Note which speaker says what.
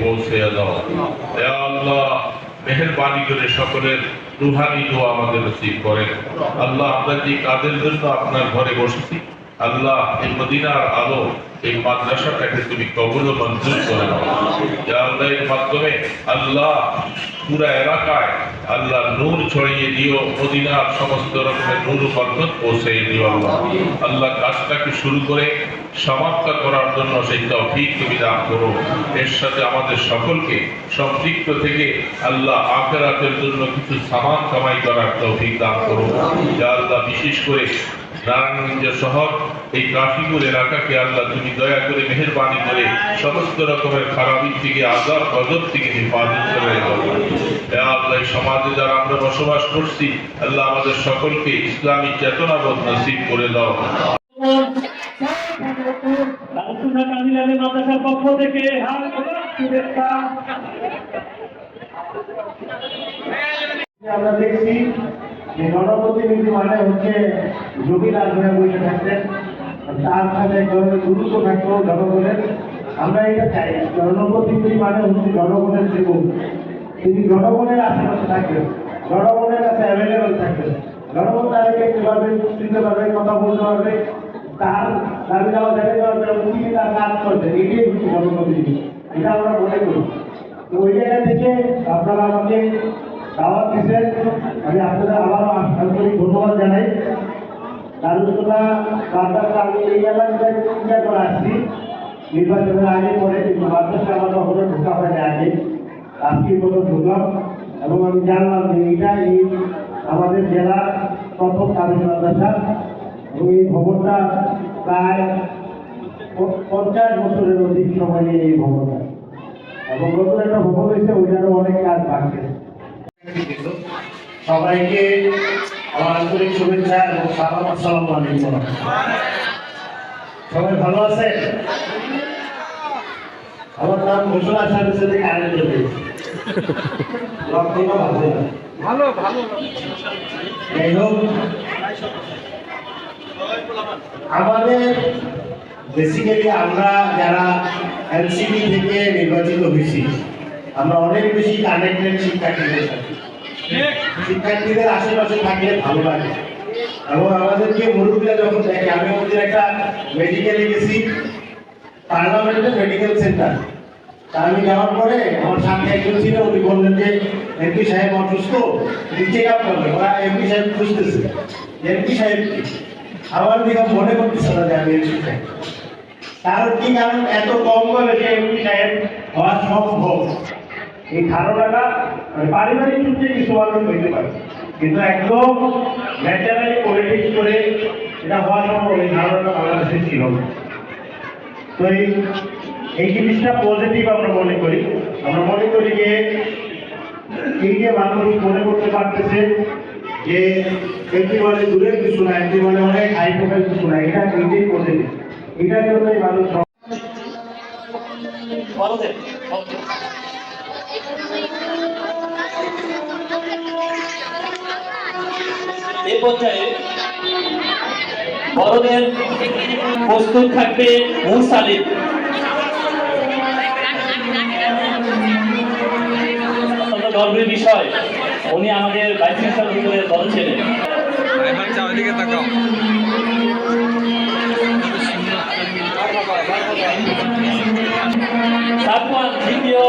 Speaker 1: পৌঁছে দাও ইয়া আল্লাহ। মেহেরবানি করে সকলের রুহানি দোয়া আমাদের নসিব করেন আল্লাহ। আমরা যে কাজের জন্য আপনার ঘরে বসেছি আল্লাহ, এই মদিনার আলো এই মাদ্রাসাটাকে তুমি কবুল ও মঞ্জুর করে নাও ইয়া আল্লাহ। এর মাধ্যমে আল্লাহ পুরা এলাকায় আল্লাহ নূর ছড়িয়ে দিও, মদিনার সমস্ত রকমের নূর বরকত পৌঁছে দিও আল্লাহ। আল্লাহ কাজটাকে শুরু করে সমাপ্ত করার জন্য সেই তৌফিক তুমি দান করো। এর সাথে আমাদের সকলকে সম্পৃক্ত থেকে আল্লাহ আখিরাতের জন্য কিছু সামান কামাই করার তৌফিক দান করো ইয়া আল্লাহ। বিশেষ করে নারায়ণগঞ্জ শহর এই কাশীপুর এলাকাকে আল্লাহ তুমি দয়া করে মেহেরবানি করে সমস্ত রকমের খারাপি থেকে, আযাব গজব থেকে হেফাজত করে রাখো ইয়া আল্লাহ। সমাজে যারা আমরা বসবাস করছি আল্লাহ, আমাদের সকলকে ইসলামী চেতনাবোধ নসিব করে দাও।
Speaker 2: মাদ্রাসার পক্ষ থেকে আমরা দেখছি যে জনপ্রতিনিধি মানে হচ্ছে জমিদার হয়ে বসে থাকতেন, তার সাথে এক ধরনের গুরুত্ব থাকতো জনগণের। আমরা এটা চাই, জনপ্রতিনিধি মানে হচ্ছে জনগণের জীবন। তিনি জনগণের আশেপাশে থাকবেন, জনগণের কাছে অ্যাভেলেবল থাকবেন, জনগণ তাকে দেখতে পারবে, শুনতে পারবে, কথা বলতে পারবে, তার দাবি দেওয়া জানাতে পারবে, তিনি তার কাজ করবেন। এটাই হচ্ছে জনপ্রতিনিধি, এটা আমরা মনে করি। তো ওই জায়গা থেকে আপনারা আমাকে দাওয়াত দিচ্ছেন, আমি আপনাদের আবারও আন্তরিক ধন্যবাদ জানাই। দারুসুল্লাহ মাদ্রাসা আমি এই এলাকায় চিন্তা করে আসছি নির্বাচনের আগে পরে, কিন্তু মাদ্রাসা আমার কখনো ঢোকা হয়নি আগে, আজকে মতো ঢুকলাম এবং আমি জানলাম যে এইটা এই আমাদের জেলার প্রথম কামিল মাদ্রাসা এবং এই ভবনটা প্রায় 50 বছরের অধিক সময় নিয়ে এই ভবনটা, এবং নতুন একটা ভবন হয়েছে, ওইটারও অনেক কাজ বাড়ছে। সবাইকে আমার আন্তরিক শুভেচ্ছা এবং সালাম। আসসালামু আলাইকুম। সবাই ভালো আছে? আমার নাম ঘোষণার সাথে সাথে কারেন্ট চলে ভালো ভালো। যাই হোক, আমাদের বেসিক্যালি আমরা যারা এনসিপি থেকে নির্বাচিত হয়েছি, আমরা অনেক বেশি কানেক্টেড শিক্ষার্থীদের সাথে। শিক্ষার্থীদের আশেপাশে থাকলে ভালো লাগে এবং আমাদেরকে মুরব্বীরা যখন দেখে, আমি ওদের একটা মেডিকেলে গেছি, পার্লামেন্টের মেডিকেল সেন্টার। তা আমি যাওয়ার পরে আমার সাথে একজন ছিল, উনি বললেন যে এমপি সাহেব অসুস্থ, চেক আপ করবে। ওরা এমপি সাহেব খুঁজতেছে, এমপি সাহেব কি? আমার দিকে মনে করতেছে না যে আমি এমপি সাহেব। কারণ কি? কারণ এত কম বয়সে এমপি সাহেব হওয়া সম্ভব, এই ধারণাটা পারিবারিক সূত্রে কিছু মানুষ হইতে পারে, কিন্তু একদম ন্যাচারালি পলিটিক্স করে এটা হওয়া সম্ভব, এই ধারণাটা বাংলাদেশে ছিল। তো এই জিনিসটা পজিটিভ আমরা মনে করি। আমরা মনে করি যে এই যে মানুষ মনে করতে পারতেছে যে এমপি মানে দূরের কিছু না, এমপি মানে অনেক হাই প্রোফাইল কিছু না, এটা এইটাই পজিটিভ। এটার জন্যই মানুষ
Speaker 3: এ পর্যায়ে বড়দের প্রস্তুত থাকবে মুরসালিন। গর্বের বিষয়, উনি আমাদের ভাইস চ্যান্সেলরের বড় ছেলে। সাফওয়ান দ্বিতীয়,